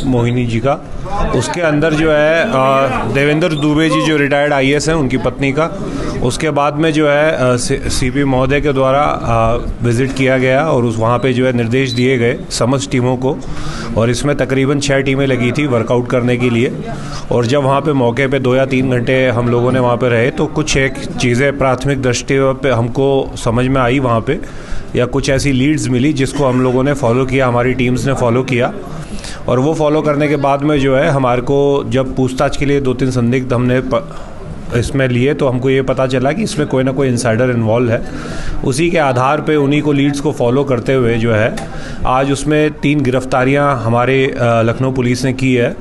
मोहिनी जी का। उसके अंदर जो है देवेंद्र दुबे जी जो रिटायर्ड आईएएस हैं, उनकी पत्नी का। उसके बाद में जो है सीपी महोदय के द्वारा विज़िट किया गया और वहाँ पे जो है निर्देश दिए गए समस्त टीमों को, और इसमें तकरीबन 6 टीमें लगी थी वर्कआउट करने के लिए। और जब वहाँ पे मौके पे 2 या 3 घंटे हम लोगों ने वहाँ पे रहे तो कुछ एक चीज़ें प्राथमिक दृष्टि पे हमको समझ में आई वहाँ पे, या कुछ ऐसी लीड्स मिली जिसको हम लोगों ने फॉलो किया, हमारी टीम्स ने फॉलो किया। और वो फॉलो करने के बाद में जो है हमारे को जब पूछताछ के लिए 2-3 संदिग्ध हमने इसमें लिए तो हमको ये पता चला कि इसमें कोई ना कोई इनसाइडर इन्वॉल्व है। उसी के आधार पे उन्हीं को लीड्स को फॉलो करते हुए जो है आज उसमें 3 गिरफ्तारियां हमारे लखनऊ पुलिस ने की है।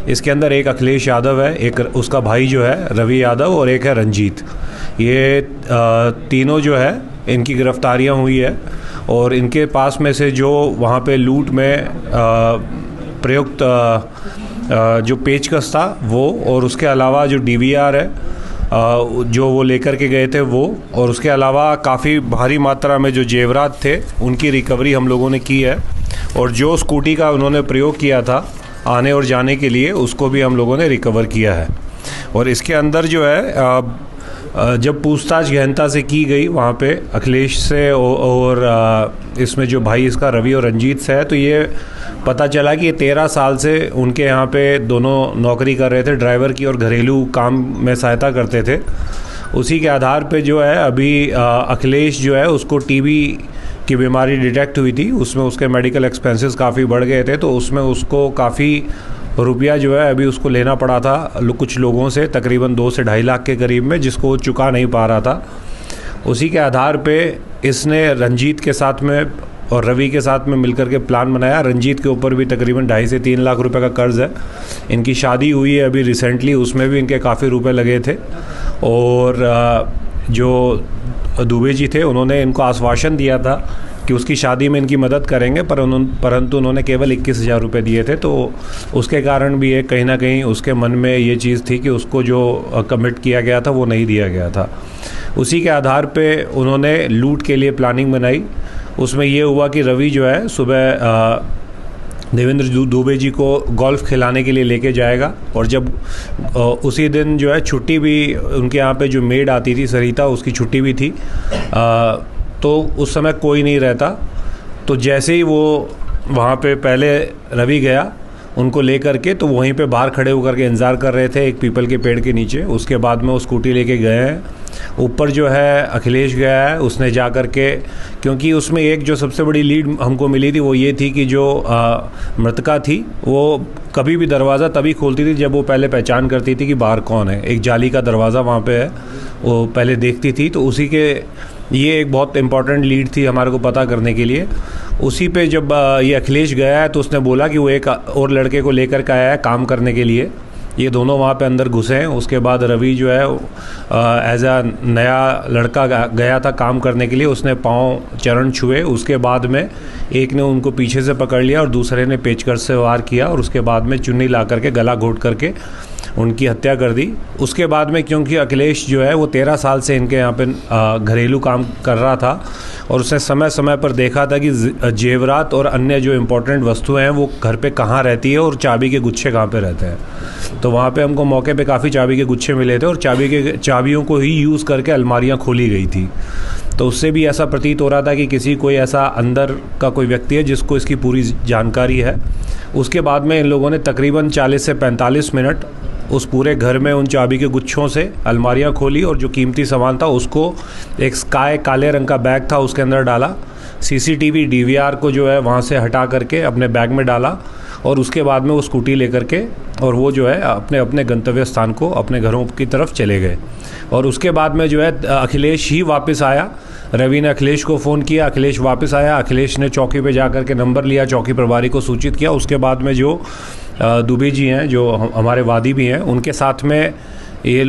इसके अंदर एक अखिलेश यादव है, एक उसका भाई जो है रवि यादव, और एक है रंजीत। ये तीनों जो है इनकी गिरफ्तारियां हुई है। और इनके पास में से जो वहाँ पे लूट में प्रयुक्त जो पेचकस था वो, और उसके अलावा जो डीवीआर है जो वो लेकर के गए थे वो, और उसके अलावा काफ़ी भारी मात्रा में जो जेवरात थे उनकी रिकवरी हम लोगों ने की है। और जो स्कूटी का उन्होंने प्रयोग किया था आने और जाने के लिए उसको भी हम लोगों ने रिकवर किया है। और इसके अंदर जो है जब पूछताछ गहनता से की गई वहाँ पे अखिलेश से और इसमें जो भाई इसका रवि और रंजीत से है, तो ये पता चला कि ये 13 साल से उनके यहाँ पे दोनों नौकरी कर रहे थे, ड्राइवर की और घरेलू काम में सहायता करते थे। उसी के आधार पे जो है अभी अखिलेश जो है उसको टीबी की बीमारी डिटेक्ट हुई थी, उसमें उसके मेडिकल एक्सपेंसेस काफ़ी बढ़ गए थे, तो उसमें उसको काफ़ी रुपया जो है अभी उसको लेना पड़ा था कुछ लोगों से, तकरीबन 2 से 2.5 लाख के करीब में, जिसको वो चुका नहीं पा रहा था। उसी के आधार पे इसने रंजीत के साथ में और रवि के साथ में मिलकर के प्लान बनाया। रंजीत के ऊपर भी तकरीबन 2.5 से 3 लाख रुपए का कर्ज़ है। इनकी शादी हुई है अभी रिसेंटली, उसमें भी इनके काफ़ी रुपए लगे थे। और जो दुबे जी थे उन्होंने इनको आश्वासन दिया था कि उसकी शादी में इनकी मदद करेंगे, परंतु उन्होंने केवल 21,000 रुपये दिए थे। तो उसके कारण भी एक कहीं ना कहीं उसके मन में ये चीज़ थी कि उसको जो कमिट किया गया था वो नहीं दिया गया था। उसी के आधार पे उन्होंने लूट के लिए प्लानिंग बनाई। उसमें ये हुआ कि रवि जो है सुबह देवेंद्र दुबे जी को गोल्फ़ खिलाने के लिए लेके जाएगा, और जब उसी दिन जो है छुट्टी भी उनके यहाँ पे जो मेड आती थी सरिता, उसकी छुट्टी भी थी, तो उस समय कोई नहीं रहता। तो जैसे ही वो वहाँ पे पहले रवि गया उनको लेकर के, तो वहीं पे बाहर खड़े होकर के इंतज़ार कर रहे थे एक पीपल के पेड़ के नीचे। उसके बाद में वो स्कूटी लेके गए हैं ऊपर। जो है अखिलेश गया है, उसने जा कर के, क्योंकि उसमें एक जो सबसे बड़ी लीड हमको मिली थी वो ये थी कि जो मृतका थी वो कभी भी दरवाज़ा तभी खोलती थी जब वो पहले पहचान करती थी कि बाहर कौन है। एक जाली का दरवाज़ा वहाँ पे है, वो पहले देखती थी। तो उसी के ये एक बहुत इंपॉर्टेंट लीड थी हमारे को पता करने के लिए। उसी पे जब ये अखिलेश गया है तो उसने बोला कि वो एक और लड़के को लेकर के आया है काम करने के लिए। ये दोनों वहाँ पे अंदर घुसे हैं। उसके बाद रवि जो है एज आ नया लड़का गया था काम करने के लिए, उसने पाँव चरण छुए। उसके बाद में एक ने उनको पीछे से पकड़ लिया और दूसरे ने पेचकस से वार किया, और उसके बाद में चुन्नी ला करके गला घोट करके उनकी हत्या कर दी। उसके बाद में क्योंकि अखिलेश जो है वो 13 साल से इनके यहाँ पे घरेलू काम कर रहा था, और उसने समय समय पर देखा था कि जेवरात और अन्य जो इम्पोर्टेंट वस्तुएं हैं वो घर पे कहाँ रहती है और चाबी के गुच्छे कहाँ पे रहते हैं। तो वहाँ पे हमको मौके पे काफ़ी चाबी के गुच्छे मिले थे, और चाबियों को ही यूज़ करके अलमारियाँ खोली गई थी। तो उससे भी ऐसा प्रतीत हो रहा था कि किसी कोई ऐसा अंदर का कोई व्यक्ति है जिसको इसकी पूरी जानकारी है। उसके बाद में इन लोगों ने तकरीबन 40 से 45 मिनट उस पूरे घर में उन चाबी के गुच्छों से अलमारियां खोली, और जो कीमती सामान था उसको एक स्काई काले रंग का बैग था उसके अंदर डाला। सीसीटीवी डीवीआर को जो है वहाँ से हटा करके अपने बैग में डाला, और उसके बाद में वो स्कूटी लेकर के और वो जो है अपने अपने गंतव्य स्थान को अपने घरों की तरफ चले गए। और उसके बाद में जो है अखिलेश ही वापस आया। रवि ने अखिलेश को फ़ोन किया, अखिलेश वापस आया। अखिलेश ने चौकी पे जा कर के नंबर लिया, चौकी प्रभारी को सूचित किया। उसके बाद में जो दुबे जी हैं जो हमारे वादी भी हैं, उनके साथ में ये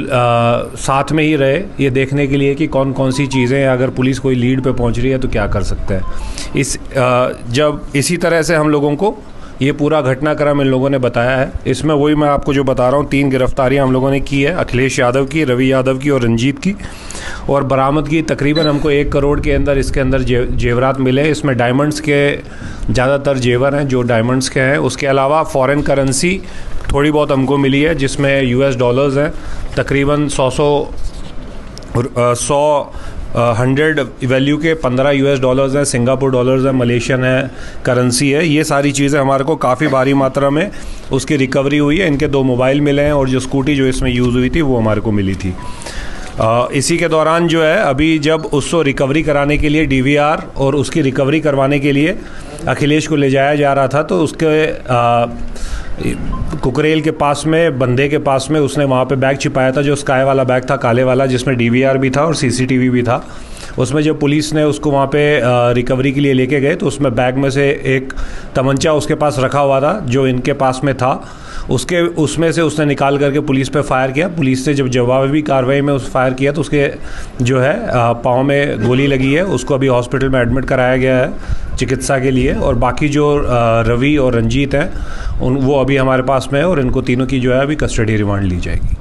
साथ में ही रहे ये देखने के लिए कि कौन कौन सी चीज़ें, अगर पुलिस कोई लीड पे पहुंच रही है तो क्या कर सकते हैं। जब इसी तरह से हम लोगों को ये पूरा घटनाक्रम इन लोगों ने बताया है। इसमें वही मैं आपको जो बता रहा हूँ, 3 गिरफ्तारियाँ हम लोगों ने की है, अखिलेश यादव की, रवि यादव की और रंजीत की। और बरामद की तकरीबन हमको 1 करोड़ के अंदर इसके अंदर जेवरात मिले। इसमें डायमंड्स के ज़्यादातर जेवर हैं जो डायमंड्स के हैं। उसके अलावा फॉरेन करेंसी थोड़ी बहुत हमको मिली है जिसमें US डॉलर्स हैं तकरीबन 100 वैल्यू के 15 US डॉलर्स हैं, सिंगापुर डॉलर्स हैं, मलेशियन है करेंसी है। ये सारी चीज़ें हमारे को काफ़ी भारी मात्रा में उसकी रिकवरी हुई है। इनके 2 मोबाइल मिले हैं और जो स्कूटी जो इसमें यूज़ हुई थी वो हमारे को मिली थी। इसी के दौरान जो है अभी जब उसको रिकवरी कराने के लिए DVR और उसकी रिकवरी करवाने के लिए अखिलेश को ले जाया जा रहा था तो उसके कुकरेल के पास में, बंदे के पास में उसने वहाँ पे बैग छिपाया था जो स्काई वाला बैग था, काले वाला, जिसमें DVR भी था और CCTV भी था। उसमें जब पुलिस ने उसको वहाँ पे रिकवरी के लिए लेके गए तो उसमें बैग में से एक तमंचा उसके पास रखा हुआ था जो इनके पास में था। उसमें से उसने निकाल करके पुलिस पे फायर किया। पुलिस ने जब जवाबी कार्रवाई में उस फायर किया तो उसके जो है पाँव में गोली लगी है। उसको अभी हॉस्पिटल में एडमिट कराया गया है चिकित्सा के लिए। और बाकी जो रवि और रंजीत हैं वो अभी हमारे पास में है और इनको तीनों की जो है अभी कस्टडी रिमांड ली जाएगी।